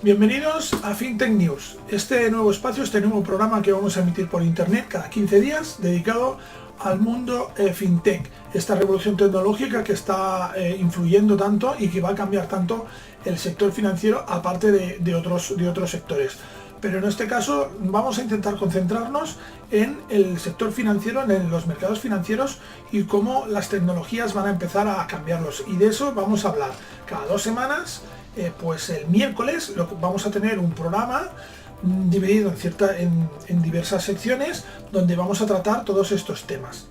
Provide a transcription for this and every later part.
Bienvenidos a FinTech News, este nuevo espacio, este nuevo programa que vamos a emitir por internet cada 15 días dedicado al mundo FinTech, esta revolución tecnológica que está influyendo tanto y que va a cambiar tanto el sector financiero aparte de otros sectores. Pero en este caso vamos a intentar concentrarnos en el sector financiero, en los mercados financieros y cómo las tecnologías van a empezar a cambiarlos. Y de eso vamos a hablar cada 2 semanas. Pues el miércoles vamos a tener un programa dividido en diversas secciones donde vamos a tratar todos estos temas.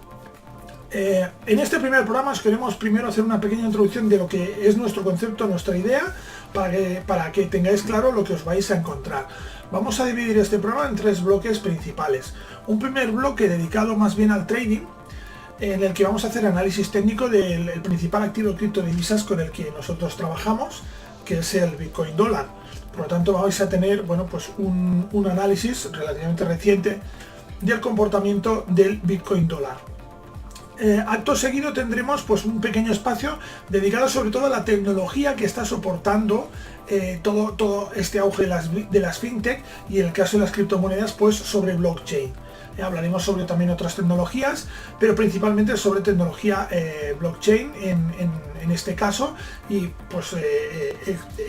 En este primer programa os queremos primero hacer una pequeña introducción de lo que es nuestro concepto, nuestra idea, para que tengáis claro lo que os vais a encontrar. Vamos a dividir este programa en 3 bloques principales. Un primer bloque dedicado más bien al trading, en el que vamos a hacer análisis técnico del principal activo de criptodivisas con el que nosotros trabajamos, que es el Bitcoin dólar. Por lo tanto vais a tener un análisis relativamente reciente del comportamiento del Bitcoin dólar. Acto seguido tendremos un pequeño espacio dedicado sobre todo a la tecnología que está soportando todo este auge de las fintech, y en el caso de las criptomonedas sobre blockchain. Hablaremos sobre también otras tecnologías, pero principalmente sobre tecnología blockchain en este caso, y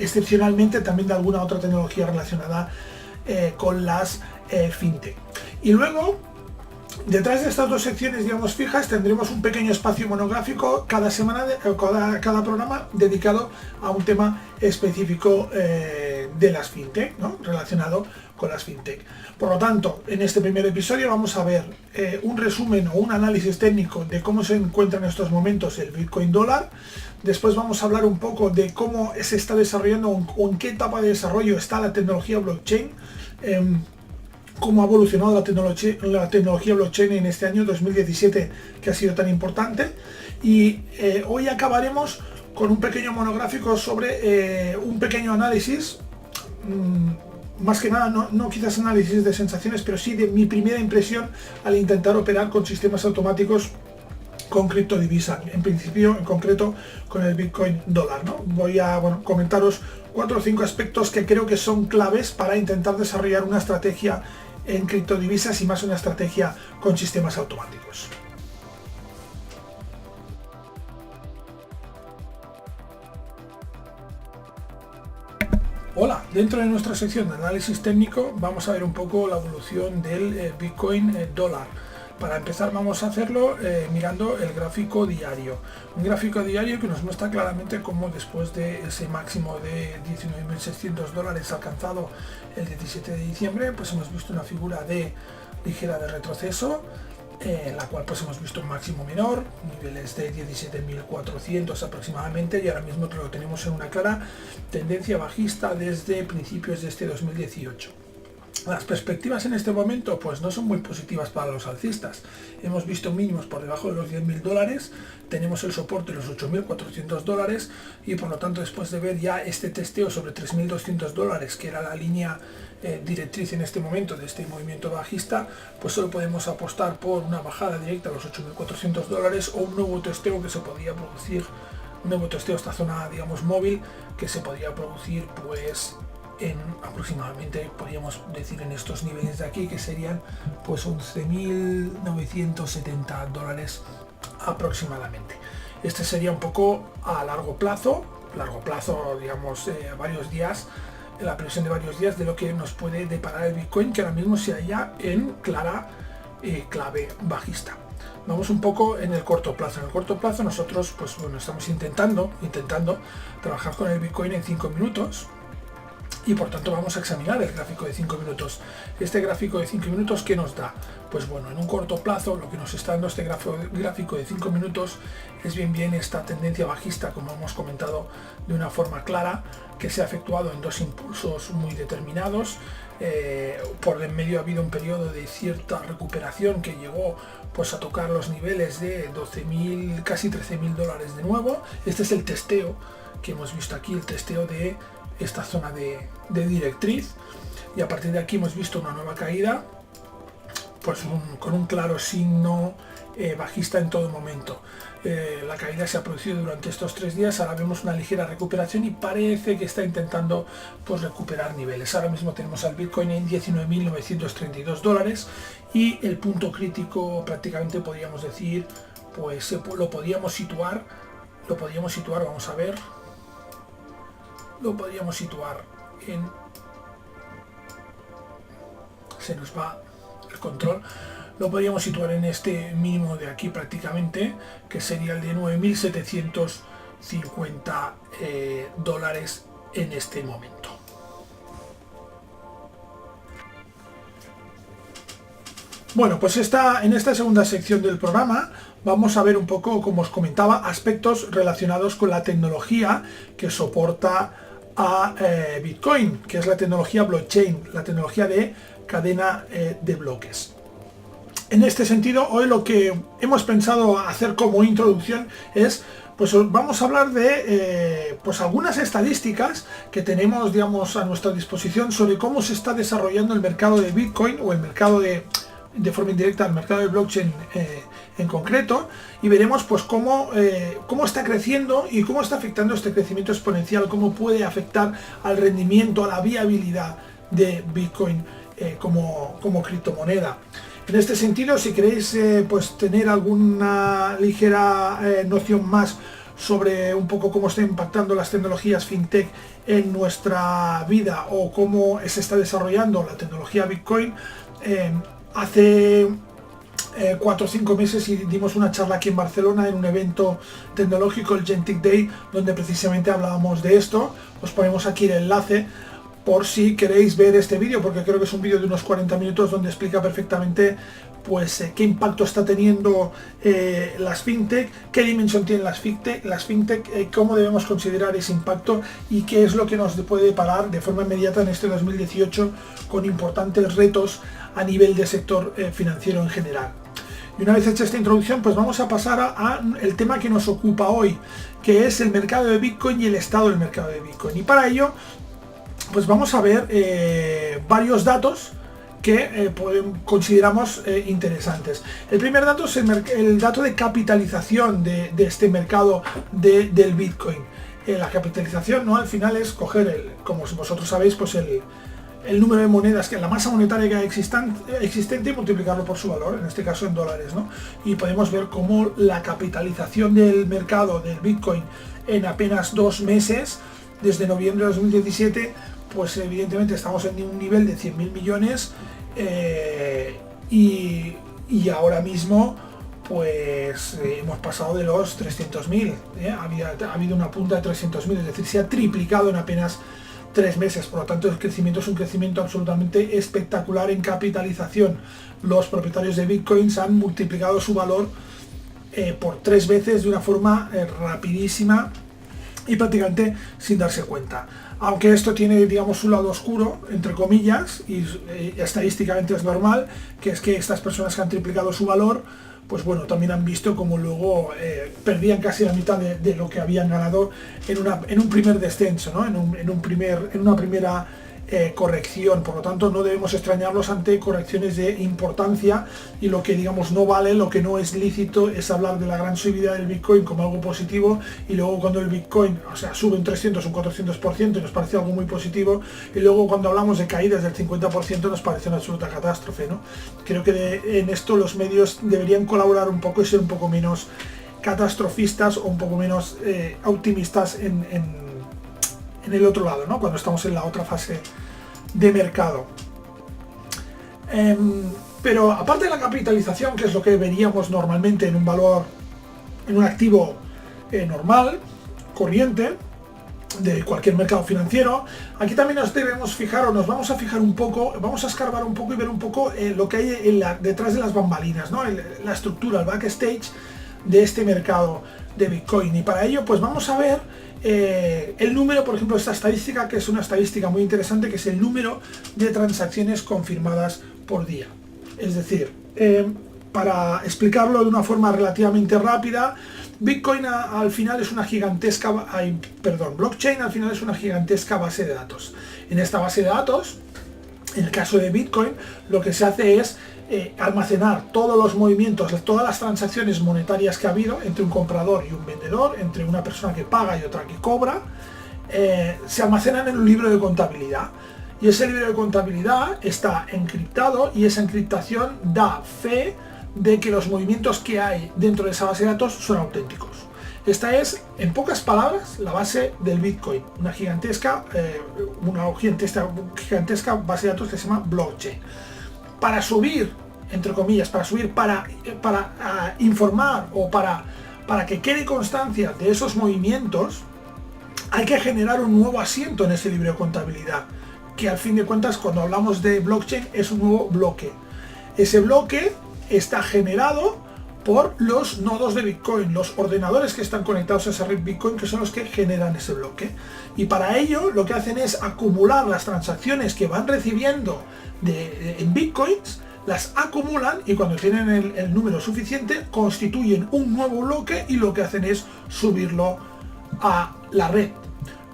excepcionalmente también de alguna otra tecnología relacionada con las fintech. Y luego, detrás de estas 2 secciones, digamos, fijas, tendremos un pequeño espacio monográfico cada semana, cada programa dedicado a un tema específico de las fintech, ¿no? Relacionado con las fintech. Por lo tanto, en este primer episodio vamos a ver un resumen o un análisis técnico de cómo se encuentra en estos momentos el Bitcoin dólar. Después vamos a hablar un poco de cómo se está desarrollando o en qué etapa de desarrollo está la tecnología blockchain, cómo ha evolucionado la tecnología blockchain en este año 2017, que ha sido tan importante. Y hoy acabaremos con un pequeño monográfico sobre un pequeño análisis, más que nada no quizás análisis de sensaciones, pero sí de mi primera impresión al intentar operar con sistemas automáticos con criptodivisa, en principio en concreto con el Bitcoin dólar, ¿no? Voy a comentaros 4 o 5 aspectos que creo que son claves para intentar desarrollar una estrategia en criptodivisas, y más una estrategia con sistemas automáticos. Hola, dentro de nuestra sección de análisis técnico vamos a ver un poco la evolución del Bitcoin dólar. Para empezar vamos a hacerlo mirando el gráfico diario. Un gráfico diario que nos muestra claramente cómo después de ese máximo de $19.600 alcanzado el 17 de diciembre, hemos visto una figura ligera de retroceso, en la cual hemos visto un máximo menor, niveles de 17.400 aproximadamente, y ahora mismo lo tenemos en una clara tendencia bajista desde principios de este 2018. Las perspectivas en este momento no son muy positivas para los alcistas. Hemos visto mínimos por debajo de los $10.000, tenemos el soporte de los $8.400, y por lo tanto, después de ver ya este testeo sobre $3.200, que era la línea directriz en este momento de este movimiento bajista, solo podemos apostar por una bajada directa a los $8.400 o un nuevo testeo que se podría producir, esta zona, digamos, móvil, que se podría producir en aproximadamente, podríamos decir, en estos niveles de aquí, que serían $11.970 aproximadamente. Este sería un poco a largo plazo, digamos, varios días, la previsión de varios días de lo que nos puede deparar el Bitcoin, que ahora mismo se halla en clara clave bajista. Vamos un poco en el corto plazo. En el corto plazo nosotros estamos intentando trabajar con el Bitcoin en 5 minutos, y por tanto vamos a examinar el gráfico de 5 minutos. Este gráfico de 5 minutos, ¿qué nos da? En un corto plazo lo que nos está dando este gráfico de 5 minutos es bien esta tendencia bajista, como hemos comentado de una forma clara, que se ha efectuado en 2 impulsos muy determinados. Por en medio ha habido un periodo de cierta recuperación que llegó a tocar los niveles de 12.000, casi $13.000 de nuevo. Este es el testeo que hemos visto aquí, el testeo de esta zona de directriz, y a partir de aquí hemos visto una nueva caída pues con un claro signo bajista en todo momento. La caída se ha producido durante estos 3 días, ahora vemos una ligera recuperación y parece que está intentando pues recuperar niveles. Ahora mismo tenemos al Bitcoin en 19.932 dólares y el punto crítico prácticamente podríamos decir, pues lo podíamos situar, vamos a ver, lo podríamos situar en, se nos va el control, lo podríamos situar en este mínimo de aquí prácticamente, que sería el de 9.750 dólares en este momento. Bueno, pues en esta segunda sección del programa vamos a ver un poco, como os comentaba, aspectos relacionados con la tecnología que soporta a Bitcoin, que es la tecnología blockchain, la tecnología de cadena de bloques. En este sentido, hoy lo que hemos pensado hacer como introducción es, pues vamos a hablar de pues algunas estadísticas que tenemos, digamos, a nuestra disposición sobre cómo se está desarrollando el mercado de Bitcoin o el mercado de forma indirecta el mercado de blockchain en concreto, y veremos pues cómo está creciendo y cómo está afectando este crecimiento exponencial, cómo puede afectar al rendimiento, a la viabilidad de Bitcoin como criptomoneda. En este sentido, si queréis pues tener alguna ligera noción más sobre un poco cómo están impactando las tecnologías fintech en nuestra vida o cómo se está desarrollando la tecnología Bitcoin, hace 4 o 5 meses dimos una charla aquí en Barcelona en un evento tecnológico, el Gentic Day, donde precisamente hablábamos de esto. Os ponemos aquí el enlace por si queréis ver este vídeo, porque creo que es un vídeo de unos 40 minutos donde explica perfectamente pues qué impacto está teniendo las fintech, qué dimensión tienen las fintech, cómo debemos considerar ese impacto y qué es lo que nos puede parar de forma inmediata en este 2018 con importantes retos a nivel de sector financiero en general. Y una vez hecha esta introducción, pues vamos a pasar a el tema que nos ocupa hoy, que es el mercado de Bitcoin y el estado del mercado de Bitcoin. Y para ello, pues vamos a ver varios datos que consideramos interesantes. El primer dato es el dato de capitalización de este mercado del Bitcoin. La capitalización, ¿no?, al final es coger, como vosotros sabéis, pues el número de monedas, que es la masa monetaria que hay existente, y multiplicarlo por su valor, en este caso en dólares, ¿no? Y podemos ver cómo la capitalización del mercado del Bitcoin en apenas 2 meses, desde noviembre de 2017, pues evidentemente estamos en un nivel de 100.000 millones y ahora mismo pues hemos pasado de los 300.000, ha habido una punta de 300.000, es decir, se ha triplicado en apenas 3 meses, por lo tanto el crecimiento es un crecimiento absolutamente espectacular en capitalización. Los propietarios de Bitcoins han multiplicado su valor por 3 veces de una forma rapidísima y prácticamente sin darse cuenta. Aunque esto tiene, digamos, un lado oscuro, entre comillas, y estadísticamente es normal, que es que estas personas que han triplicado su valor, pues bueno, también han visto como luego perdían casi la mitad de lo que habían ganado en un primer descenso, ¿no? en una primera corrección. Por lo tanto, no debemos extrañarlos ante correcciones de importancia, y lo que, digamos, no vale, lo que no es lícito es hablar de la gran subida del Bitcoin como algo positivo, y luego cuando el Bitcoin, o sea, sube un 300, un 400% y nos parece algo muy positivo, y luego cuando hablamos de caídas del 50% nos parece una absoluta catástrofe, ¿no? Creo que en esto los medios deberían colaborar un poco y ser un poco menos catastrofistas o un poco menos optimistas en el otro lado, ¿no?, cuando estamos en la otra fase de mercado. Pero aparte de la capitalización, que es lo que veríamos normalmente en un valor, en un activo normal, corriente, de cualquier mercado financiero, aquí también nos debemos fijar, o nos vamos a fijar un poco, vamos a escarbar un poco y ver un poco lo que hay detrás de las bambalinas, ¿no?, la estructura, el backstage de este mercado de Bitcoin. Y para ello, pues vamos a ver el número, por ejemplo, esta estadística, que es una estadística muy interesante, que es el número de transacciones confirmadas por día. Es decir, para explicarlo de una forma relativamente rápida, Bitcoin al final es una gigantesca, blockchain al final es una gigantesca base de datos. En esta base de datos, en el caso de Bitcoin, lo que se hace es almacenar todos los movimientos, todas las transacciones monetarias que ha habido entre un comprador y un vendedor, entre una persona que paga y otra que cobra, se almacenan en un libro de contabilidad. Y ese libro de contabilidad está encriptado y esa encriptación da fe de que los movimientos que hay dentro de esa base de datos son auténticos. Esta es, en pocas palabras, la base del Bitcoin, una gigantesca base de datos que se llama blockchain. Para subir, entre comillas, para informar o para que quede constancia de esos movimientos, hay que generar un nuevo asiento en ese libro de contabilidad, que al fin de cuentas, cuando hablamos de blockchain, es un nuevo bloque. Ese bloque está generado por los nodos de Bitcoin, los ordenadores que están conectados a esa red Bitcoin, que son los que generan ese bloque. Y para ello lo que hacen es acumular las transacciones que van recibiendo en Bitcoins, las acumulan y cuando tienen el número suficiente constituyen un nuevo bloque y lo que hacen es subirlo a la red.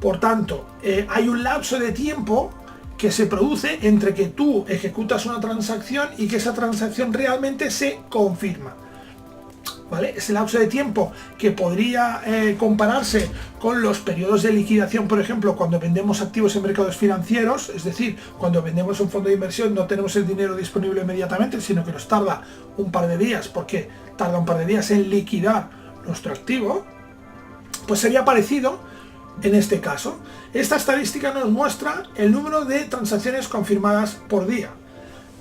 Por tanto, hay un lapso de tiempo que se produce entre que tú ejecutas una transacción y que esa transacción realmente se confirma. ¿Vale? Ese lapso de tiempo que podría compararse con los periodos de liquidación, por ejemplo, cuando vendemos activos en mercados financieros, es decir, cuando vendemos un fondo de inversión no tenemos el dinero disponible inmediatamente, sino que nos tarda un par de días, porque tarda un par de días en liquidar nuestro activo, pues sería parecido en este caso. Esta estadística nos muestra el número de transacciones confirmadas por día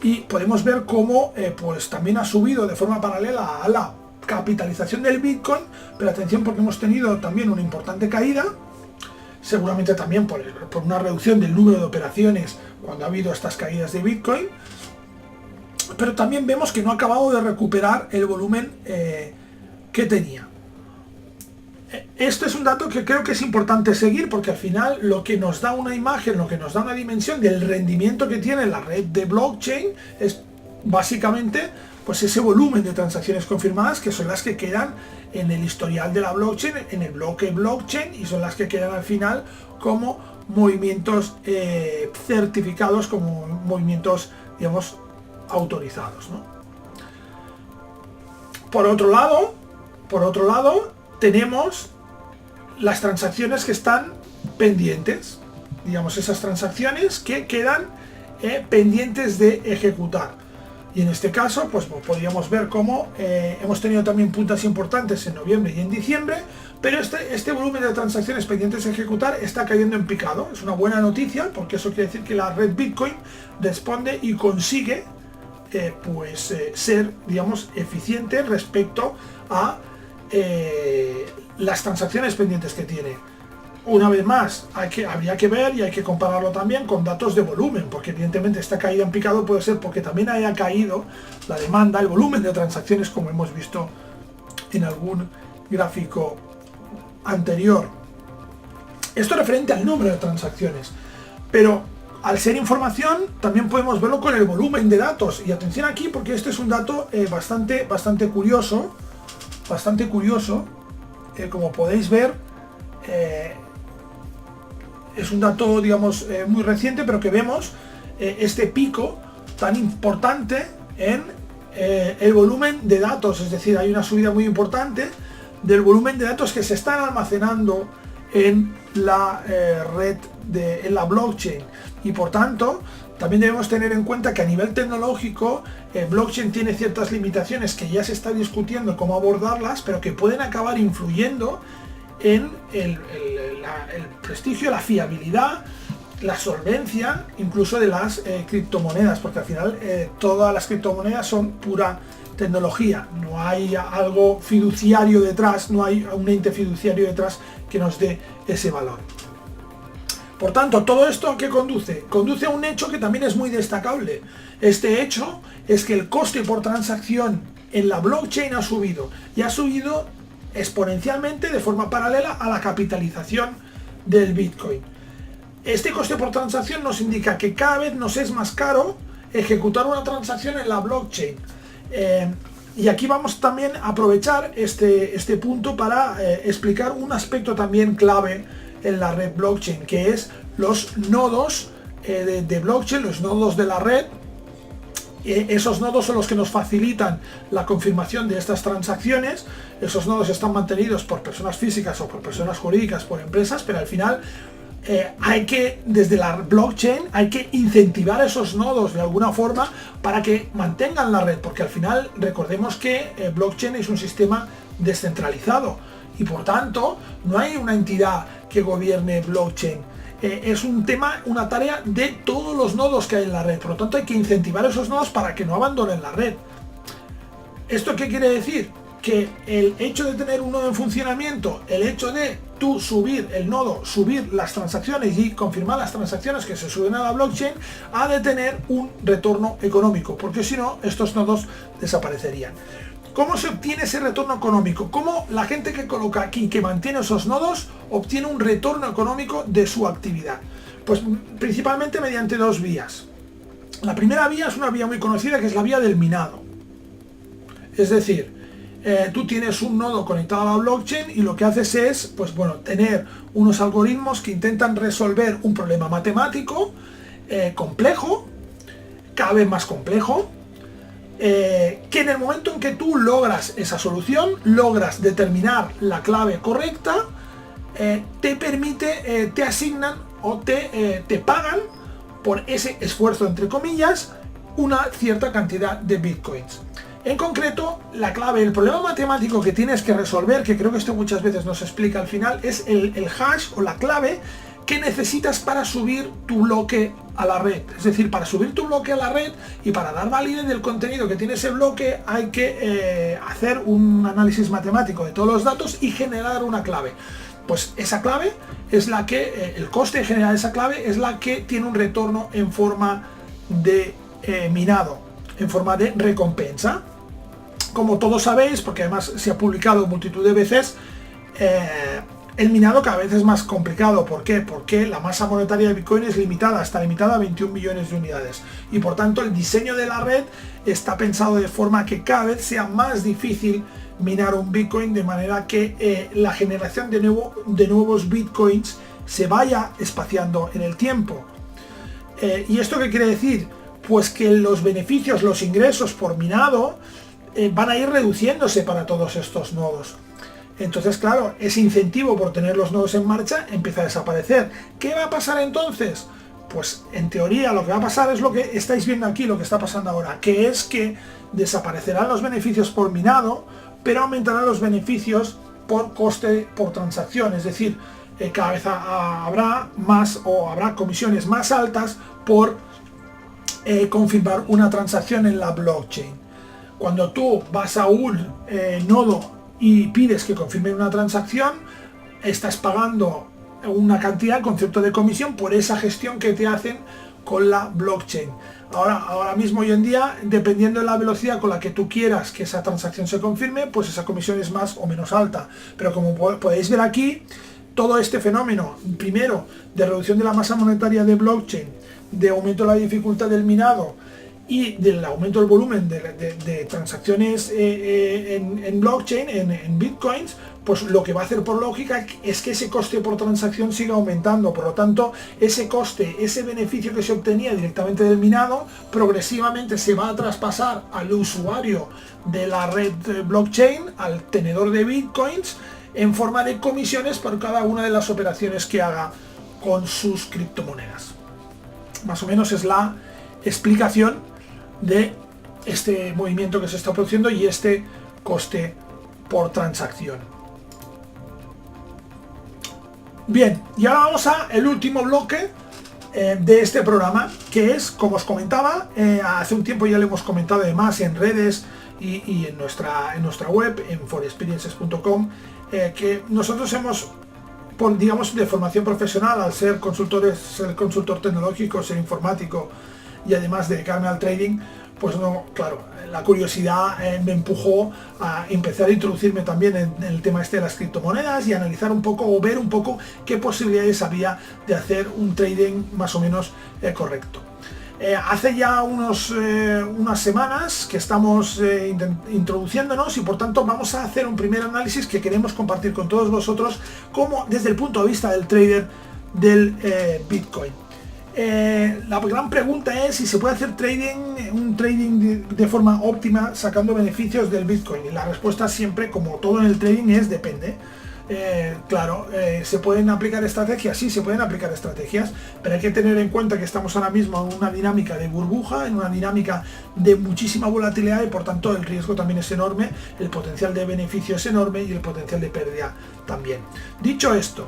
y podemos ver cómo pues también ha subido de forma paralela a la capitalización del Bitcoin, pero atención porque hemos tenido también una importante caída, seguramente también por una reducción del número de operaciones cuando ha habido estas caídas de Bitcoin, pero también vemos que no ha acabado de recuperar el volumen que tenía. Esto es un dato que creo que es importante seguir porque al final lo que nos da una imagen, lo que nos da una dimensión del rendimiento que tiene la red de blockchain es básicamente pues ese volumen de transacciones confirmadas, que son las que quedan en el historial de la blockchain, en el bloque blockchain, y son las que quedan al final como movimientos certificados, como movimientos, digamos, autorizados, ¿no? Por otro lado, tenemos las transacciones que están pendientes, digamos, esas transacciones que quedan pendientes de ejecutar. Y en este caso, pues podríamos ver cómo hemos tenido también puntas importantes en noviembre y en diciembre, pero este volumen de transacciones pendientes de ejecutar está cayendo en picado. Es una buena noticia, porque eso quiere decir que la red Bitcoin responde y consigue ser, digamos, eficiente respecto a las transacciones pendientes que tiene. Una vez más, habría que ver y hay que compararlo también con datos de volumen, porque evidentemente esta caída en picado puede ser porque también haya caído la demanda, el volumen de transacciones, como hemos visto en algún gráfico anterior. Esto es referente al número de transacciones, pero al ser información también podemos verlo con el volumen de datos. Y atención aquí porque este es un dato bastante curioso, como podéis ver. Es un dato, digamos, muy reciente, pero que vemos este pico tan importante en el volumen de datos, es decir, hay una subida muy importante del volumen de datos que se están almacenando en la red, en la blockchain, y por tanto también debemos tener en cuenta que a nivel tecnológico blockchain tiene ciertas limitaciones que ya se está discutiendo cómo abordarlas, pero que pueden acabar influyendo en el prestigio, la fiabilidad, la solvencia, incluso de las criptomonedas, porque al final todas las criptomonedas son pura tecnología, no hay algo fiduciario detrás, no hay un ente fiduciario detrás que nos dé ese valor. Por tanto, todo esto ¿a qué conduce? Conduce a un hecho que también es muy destacable. Este hecho es que el coste por transacción en la blockchain ha subido, y ha subido exponencialmente de forma paralela a la capitalización del Bitcoin. Este coste por transacción nos indica que cada vez nos es más caro ejecutar una transacción en la blockchain. Y aquí vamos también a aprovechar este punto para explicar un aspecto también clave en la red blockchain, que es los nodos de blockchain, los nodos de la red, esos nodos son los que nos facilitan la confirmación de estas transacciones. Esos nodos están mantenidos por personas físicas o por personas jurídicas, por empresas, pero al final hay que, desde la blockchain, hay que incentivar esos nodos de alguna forma para que mantengan la red, porque al final recordemos que blockchain es un sistema descentralizado y por tanto no hay una entidad que gobierne blockchain. Es un tema, una tarea de todos los nodos que hay en la red, por lo tanto hay que incentivar esos nodos para que no abandonen la red. ¿Esto qué quiere decir? Que el hecho de tener un nodo en funcionamiento, el hecho de tú subir el nodo, subir las transacciones y confirmar las transacciones que se suben a la blockchain, ha de tener un retorno económico, porque si no, estos nodos desaparecerían. ¿Cómo se obtiene ese retorno económico? ¿Cómo la gente que coloca aquí, que mantiene esos nodos, obtiene un retorno económico de su actividad? Pues principalmente mediante dos vías. La primera vía es una vía muy conocida, que es la vía del minado. Es decir, tú tienes un nodo conectado a la blockchain y lo que haces es, pues bueno, tener unos algoritmos que intentan resolver un problema matemático complejo, cada vez más complejo, que en el momento en que tú logras esa solución, logras determinar la clave correcta, te permite, te asignan o te pagan por ese esfuerzo, entre comillas, una cierta cantidad de bitcoins. En concreto, la clave, el problema matemático que tienes que resolver, que creo que esto muchas veces nos explica al final, es el hash o la clave que necesitas para subir tu bloque a la red. Es decir, para subir tu bloque a la red y para dar validez del contenido que tiene ese bloque, hay que hacer un análisis matemático de todos los datos y generar una clave. Pues esa clave es la que, el coste de generar esa clave es la que tiene un retorno en forma de minado, en forma de recompensa. Como todos sabéis, porque además se ha publicado multitud de veces, el minado cada vez es más complicado. ¿Por qué? Porque la masa monetaria de Bitcoin es limitada, está limitada a 21 millones de unidades. Y por tanto el diseño de la red está pensado de forma que cada vez sea más difícil minar un Bitcoin, de manera que la generación de nuevos Bitcoins se vaya espaciando en el tiempo. ¿Y esto qué quiere decir? Pues que los beneficios, los ingresos por minado van a ir reduciéndose para todos estos nodos. Entonces, claro, ese incentivo por tener los nodos en marcha empieza a desaparecer. ¿Qué va a pasar entonces? Pues en teoría lo que va a pasar es lo que estáis viendo aquí, lo que está pasando ahora, que es que desaparecerán los beneficios por minado, pero aumentarán los beneficios por coste por transacción. Es decir, cada vez habrá más o habrá comisiones más altas por confirmar una transacción en la blockchain. Cuando tú vas a un nodo y pides que confirme una transacción, estás pagando una cantidad, concepto de comisión, por esa gestión que te hacen con la blockchain. Ahora mismo, hoy en día, dependiendo de la velocidad con la que tú quieras que esa transacción se confirme, pues esa comisión es más o menos alta. Pero como podéis ver aquí, todo este fenómeno, primero, de reducción de la masa monetaria de blockchain, de aumento de la dificultad del minado y del aumento del volumen de transacciones en blockchain, en bitcoins, pues lo que va a hacer por lógica es que ese coste por transacción siga aumentando. Por lo tanto, ese coste, ese beneficio que se obtenía directamente del minado, progresivamente se va a traspasar al usuario de la red blockchain, al tenedor de bitcoins, en forma de comisiones por cada una de las operaciones que haga con sus criptomonedas. Más o menos es la explicación de este movimiento que se está produciendo y este coste por transacción. Bien, y ahora vamos a el último bloque de este programa, que es, como os comentaba, hace un tiempo ya lo hemos comentado además en redes y en nuestra web, en forexperiences.com, que nosotros hemos, digamos, de formación profesional, al ser consultor tecnológico, ser informático y además dedicarme al trading, pues no, claro, la curiosidad me empujó a empezar a introducirme también en el tema este de las criptomonedas y analizar un poco o ver un poco qué posibilidades había de hacer un trading más o menos correcto. Hace ya unas semanas que estamos introduciéndonos y por tanto vamos a hacer un primer análisis que queremos compartir con todos vosotros como desde el punto de vista del trader del Bitcoin. La gran pregunta es si se puede hacer un trading de forma óptima sacando beneficios del Bitcoin. Y la respuesta siempre, como todo en el trading, es depende. Claro, se pueden aplicar estrategias, sí, se pueden aplicar estrategias, pero hay que tener en cuenta que estamos ahora mismo en una dinámica de burbuja, en una dinámica de muchísima volatilidad y por tanto el riesgo también es enorme, el potencial de beneficio es enorme y el potencial de pérdida también. Dicho esto,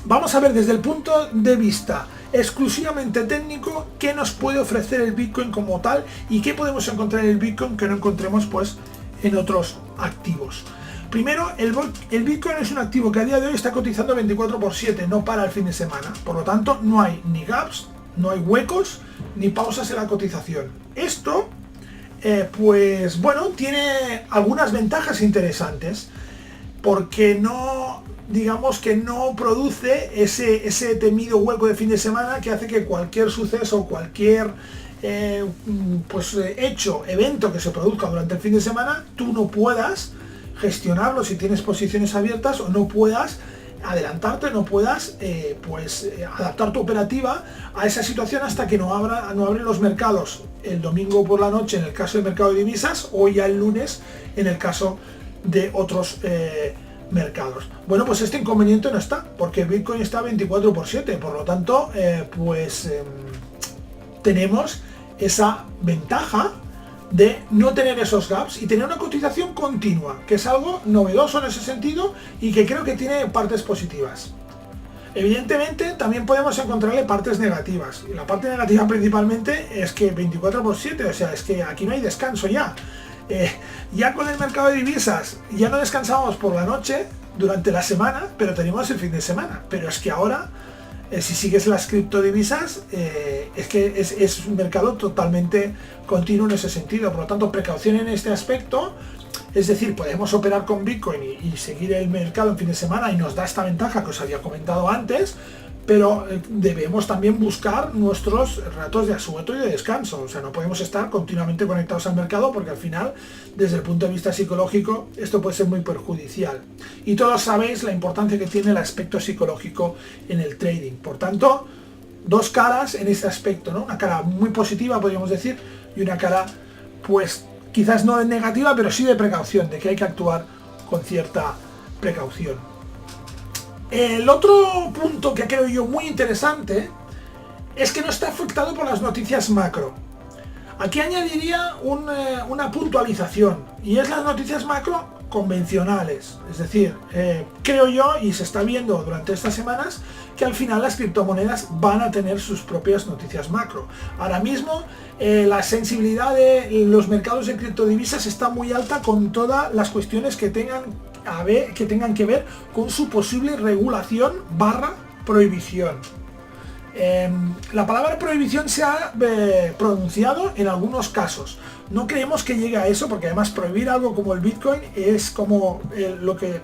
vamos a ver desde el punto de vista exclusivamente técnico qué nos puede ofrecer el Bitcoin como tal y qué podemos encontrar en el Bitcoin que no encontremos pues en otros activos. Primero, el Bitcoin es un activo que a día de hoy está cotizando 24/7, no para el fin de semana. Por lo tanto, no hay ni gaps, no hay huecos, ni pausas en la cotización. Esto, pues bueno, tiene algunas ventajas interesantes, porque no, digamos que no produce ese temido hueco de fin de semana que hace que cualquier suceso, cualquier hecho, evento que se produzca durante el fin de semana, tú no puedas gestionarlo si tienes posiciones abiertas o no puedas adelantarte, no puedas adaptar tu operativa a esa situación hasta que no abren los mercados el domingo por la noche en el caso del mercado de divisas o ya el lunes en el caso de otros mercados. Bueno, pues este inconveniente no está, porque el Bitcoin está 24/7, por lo tanto tenemos esa ventaja de no tener esos gaps y tener una cotización continua, que es algo novedoso en ese sentido y que creo que tiene partes positivas. Evidentemente también podemos encontrarle partes negativas, y la parte negativa principalmente es que 24/7, o sea, es que aquí no hay descanso ya. Ya con el mercado de divisas ya no descansamos por la noche durante la semana, pero tenemos el fin de semana, pero es que ahora si sigues las criptodivisas, es que es un mercado totalmente continuo en ese sentido. Por lo tanto, precaución en este aspecto. Es decir, podemos operar con Bitcoin y seguir el mercado en fin de semana y nos da esta ventaja que os había comentado antes, pero debemos también buscar nuestros ratos de asueto y de descanso. O sea, no podemos estar continuamente conectados al mercado porque al final, desde el punto de vista psicológico, esto puede ser muy perjudicial. Y todos sabéis la importancia que tiene el aspecto psicológico en el trading. Por tanto, dos caras en este aspecto, ¿no? Una cara muy positiva, podríamos decir, y una cara, pues, quizás no de negativa, pero sí de precaución, de que hay que actuar con cierta precaución. El otro punto que creo yo muy interesante es que no está afectado por las noticias macro. Aquí añadiría una puntualización, y es las noticias macro convencionales. Es decir, creo yo, y se está viendo durante estas semanas, que al final las criptomonedas van a tener sus propias noticias macro. Ahora mismo la sensibilidad de los mercados de criptodivisas está muy alta con todas las cuestiones que tengan que ver con su posible regulación / prohibición. La palabra prohibición se ha pronunciado en algunos casos. No creemos que llegue a eso, porque además prohibir algo como el Bitcoin es como lo que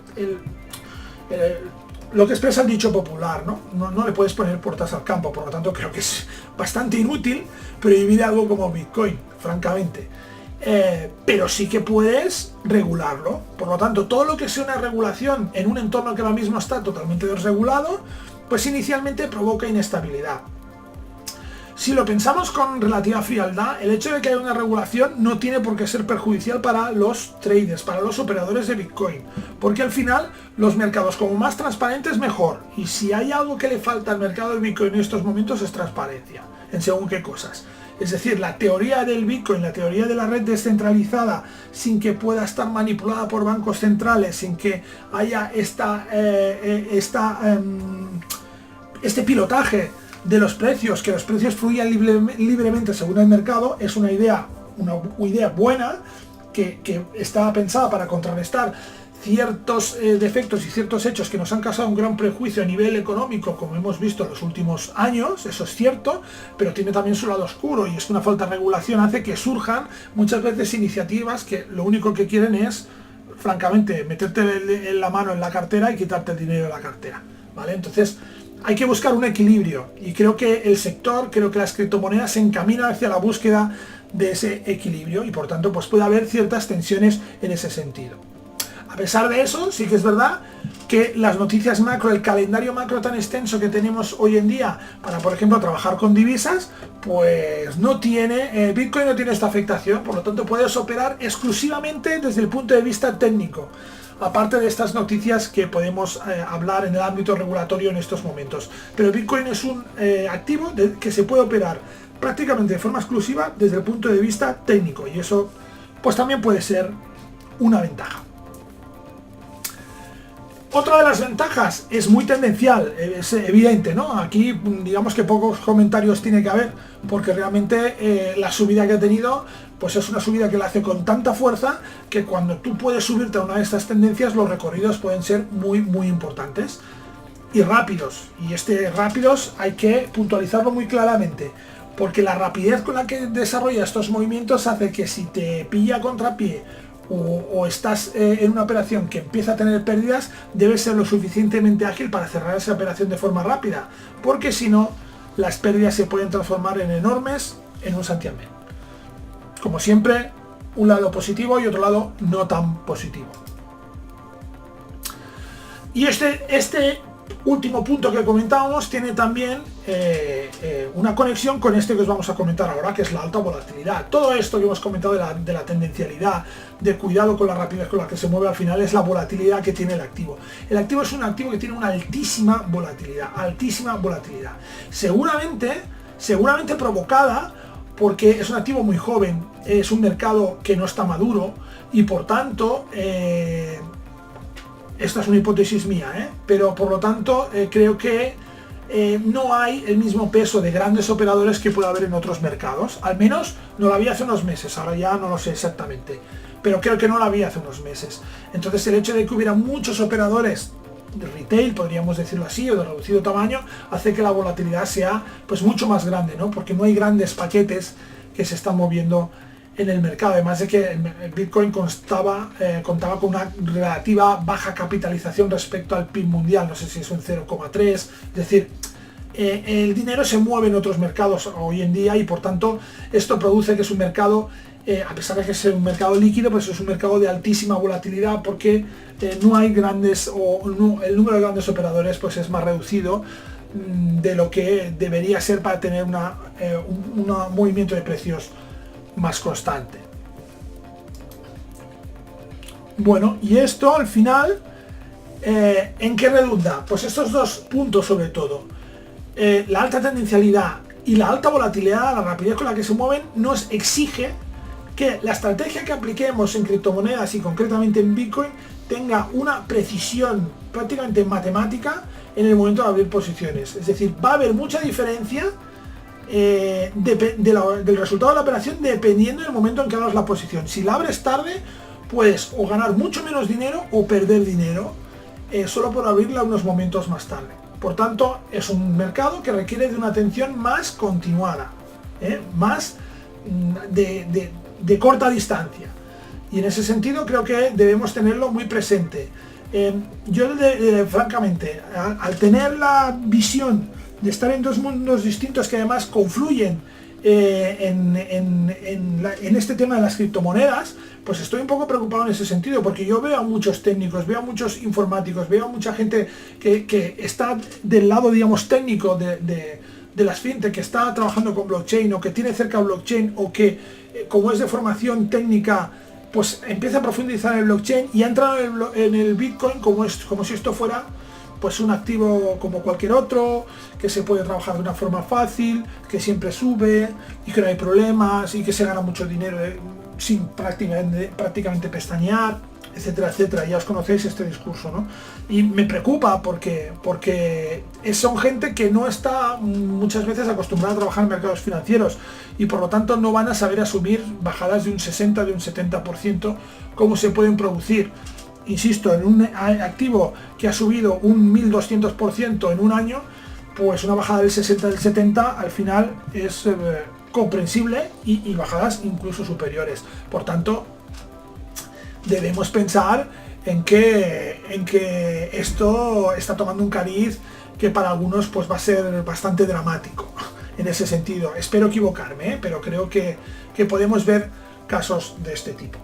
expresa el dicho popular, ¿no? No le puedes poner puertas al campo. Por lo tanto, creo que es bastante inútil prohibir algo como Bitcoin, francamente. Pero sí que puedes regularlo. Por lo tanto, todo lo que sea una regulación en un entorno que ahora mismo está totalmente desregulado, pues inicialmente provoca inestabilidad. Si lo pensamos con relativa frialdad, el hecho de que haya una regulación no tiene por qué ser perjudicial para los traders, para los operadores de Bitcoin, porque al final los mercados, como más transparentes, mejor. Y si hay algo que le falta al mercado de Bitcoin en estos momentos es transparencia, en según qué cosas. Es decir, la teoría del Bitcoin, la teoría de la red descentralizada, sin que pueda estar manipulada por bancos centrales, sin que haya este pilotaje de los precios, que los precios fluyan libremente según el mercado, es una idea buena que está pensada para contrarrestar ciertos defectos y ciertos hechos que nos han causado un gran prejuicio a nivel económico, como hemos visto en los últimos años. Eso es cierto, pero tiene también su lado oscuro, y es que una falta de regulación hace que surjan muchas veces iniciativas que lo único que quieren es, francamente, meterte la mano en la cartera y quitarte el dinero de la cartera, ¿vale? Entonces hay que buscar un equilibrio, y creo que el sector, creo que las criptomonedas se encaminan hacia la búsqueda de ese equilibrio, y por tanto pues puede haber ciertas tensiones en ese sentido. A pesar de eso, sí que es verdad que las noticias macro, el calendario macro tan extenso que tenemos hoy en día para, por ejemplo, trabajar con divisas, pues no tiene, Bitcoin no tiene esta afectación, por lo tanto puedes operar exclusivamente desde el punto de vista técnico, aparte de estas noticias que podemos hablar en el ámbito regulatorio en estos momentos. Pero Bitcoin es un activo que se puede operar prácticamente de forma exclusiva desde el punto de vista técnico, y eso pues también puede ser una ventaja. Otra de las ventajas es muy tendencial, es evidente, ¿no? Aquí digamos que pocos comentarios tiene que haber, porque realmente la subida que ha tenido, pues es una subida que la hace con tanta fuerza que cuando tú puedes subirte a una de estas tendencias, los recorridos pueden ser muy importantes y rápidos. Y rápidos hay que puntualizarlo muy claramente, porque la rapidez con la que desarrolla estos movimientos hace que si te pilla a contrapié o estás en una operación que empieza a tener pérdidas, debes ser lo suficientemente ágil para cerrar esa operación de forma rápida, porque si no, las pérdidas se pueden transformar en enormes en un santiamén. Como siempre, un lado positivo y otro lado no tan positivo. Y este último punto que comentábamos tiene también una conexión con este que os vamos a comentar ahora, que es la alta volatilidad. Todo esto que hemos comentado de la tendencialidad, de cuidado con la rapidez con la que se mueve, al final es la volatilidad que tiene el activo. El activo es un activo que tiene una altísima volatilidad, seguramente provocada porque es un activo muy joven, es un mercado que no está maduro y por tanto esta es una hipótesis mía, pero por lo tanto creo que no hay el mismo peso de grandes operadores que puede haber en otros mercados. Al menos no lo había hace unos meses, ahora ya no lo sé exactamente, pero creo que no lo había hace unos meses. Entonces el hecho de que hubiera muchos operadores de retail, podríamos decirlo así, o de reducido tamaño, hace que la volatilidad sea pues mucho más grande, ¿no? Porque no hay grandes paquetes que se están moviendo en el mercado, además de que el Bitcoin contaba con una relativa baja capitalización respecto al PIB mundial, no sé si es un 0,3, es decir, el dinero se mueve en otros mercados hoy en día y por tanto esto produce que es un mercado, a pesar de que es un mercado líquido, pues es un mercado de altísima volatilidad porque no hay grandes, el número de grandes operadores pues es más reducido de lo que debería ser para tener un movimiento de precios más constante. Bueno, y esto al final, ¿en qué redunda? Pues estos dos puntos sobre todo, la alta tendencialidad y la alta volatilidad, la rapidez con la que se mueven, nos exige que la estrategia que apliquemos en criptomonedas y concretamente en Bitcoin tenga una precisión prácticamente matemática en el momento de abrir posiciones. Es decir, va a haber mucha diferencia del resultado de la operación dependiendo del momento en que abras la posición. Si la abres tarde, puedes o ganar mucho menos dinero o perder dinero solo por abrirla unos momentos más tarde. Por tanto, es un mercado que requiere de una atención más continuada, más de corta distancia. Y en ese sentido creo que debemos tenerlo muy presente. Yo francamente, al tener la visión de estar en dos mundos distintos que además confluyen en este tema de las criptomonedas, pues estoy un poco preocupado en ese sentido, porque yo veo a muchos técnicos, veo a muchos informáticos, veo a mucha gente que está del lado, digamos, técnico de las fintech, que está trabajando con blockchain o que tiene cerca blockchain o que, como es de formación técnica, pues empieza a profundizar en el blockchain y ha entrado en el Bitcoin como si esto fuera pues un activo como cualquier otro, que se puede trabajar de una forma fácil, que siempre sube y que no hay problemas y que se gana mucho dinero sin prácticamente pestañear, etcétera, etcétera. Ya os conocéis este discurso, ¿no? Y me preocupa porque son gente que no está muchas veces acostumbrada a trabajar en mercados financieros y por lo tanto no van a saber asumir bajadas de un 60, de un 70% como se pueden producir. Insisto, en un activo que ha subido un 1200% en un año, pues una bajada del 60, del 70 al final es comprensible y bajadas incluso superiores. Por tanto, debemos pensar en que esto está tomando un cariz que para algunos pues va a ser bastante dramático en ese sentido. Espero equivocarme, pero creo que podemos ver casos de este tipo.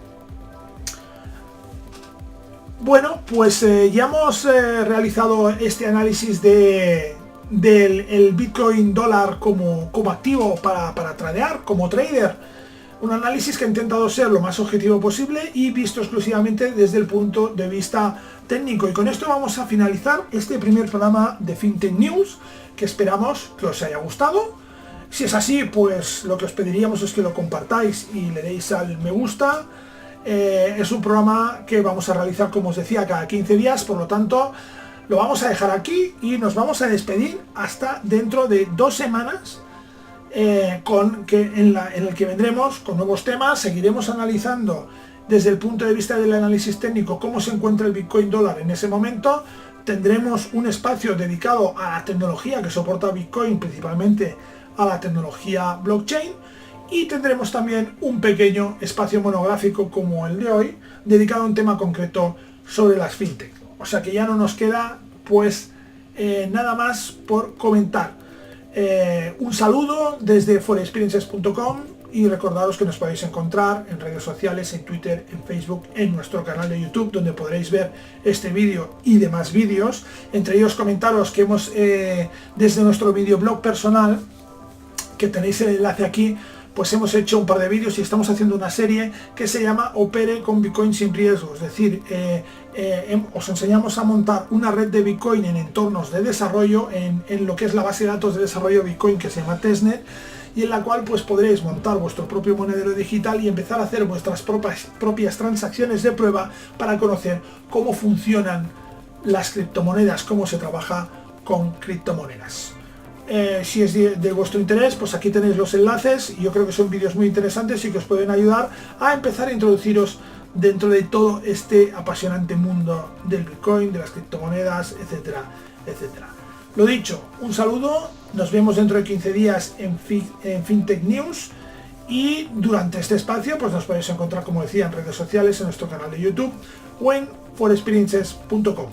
Bueno, pues ya hemos realizado este análisis del Bitcoin dólar como activo para tradear, como trader. Un análisis que ha intentado ser lo más objetivo posible y visto exclusivamente desde el punto de vista técnico. Y con esto vamos a finalizar este primer programa de FinTech News, que esperamos que os haya gustado. Si es así, pues lo que os pediríamos es que lo compartáis y le deis al me gusta. Es un programa que vamos a realizar, como os decía, cada 15 días, por lo tanto lo vamos a dejar aquí y nos vamos a despedir hasta dentro de 2 semanas, en el que vendremos con nuevos temas. Seguiremos analizando desde el punto de vista del análisis técnico cómo se encuentra el Bitcoin dólar en ese momento. Tendremos un espacio dedicado a la tecnología que soporta Bitcoin, principalmente a la tecnología blockchain, y tendremos también un pequeño espacio monográfico como el de hoy, dedicado a un tema concreto sobre las fintech. O sea que ya no nos queda pues nada más por comentar. Un saludo desde forexperiences.com y recordaros que nos podéis encontrar en redes sociales, en Twitter, en Facebook, en nuestro canal de YouTube, donde podréis ver este vídeo y demás vídeos. Entre ellos comentaros que hemos desde nuestro videoblog personal, que tenéis el enlace aquí, pues hemos hecho un par de vídeos y estamos haciendo una serie que se llama Opere con Bitcoin sin riesgo. Es decir, os enseñamos a montar una red de Bitcoin en entornos de desarrollo, en lo que es la base de datos de desarrollo Bitcoin que se llama testnet, y en la cual pues podréis montar vuestro propio monedero digital y empezar a hacer vuestras propias transacciones de prueba para conocer cómo funcionan las criptomonedas, cómo se trabaja con criptomonedas. Si es de vuestro interés, pues aquí tenéis los enlaces y yo creo que son vídeos muy interesantes y que os pueden ayudar a empezar a introduciros dentro de todo este apasionante mundo del Bitcoin, de las criptomonedas, etcétera, etcétera. Lo dicho, un saludo, nos vemos dentro de 15 días en FinTech News, y durante este espacio pues nos podéis encontrar, como decía, en redes sociales, en nuestro canal de YouTube o en forexperiences.com.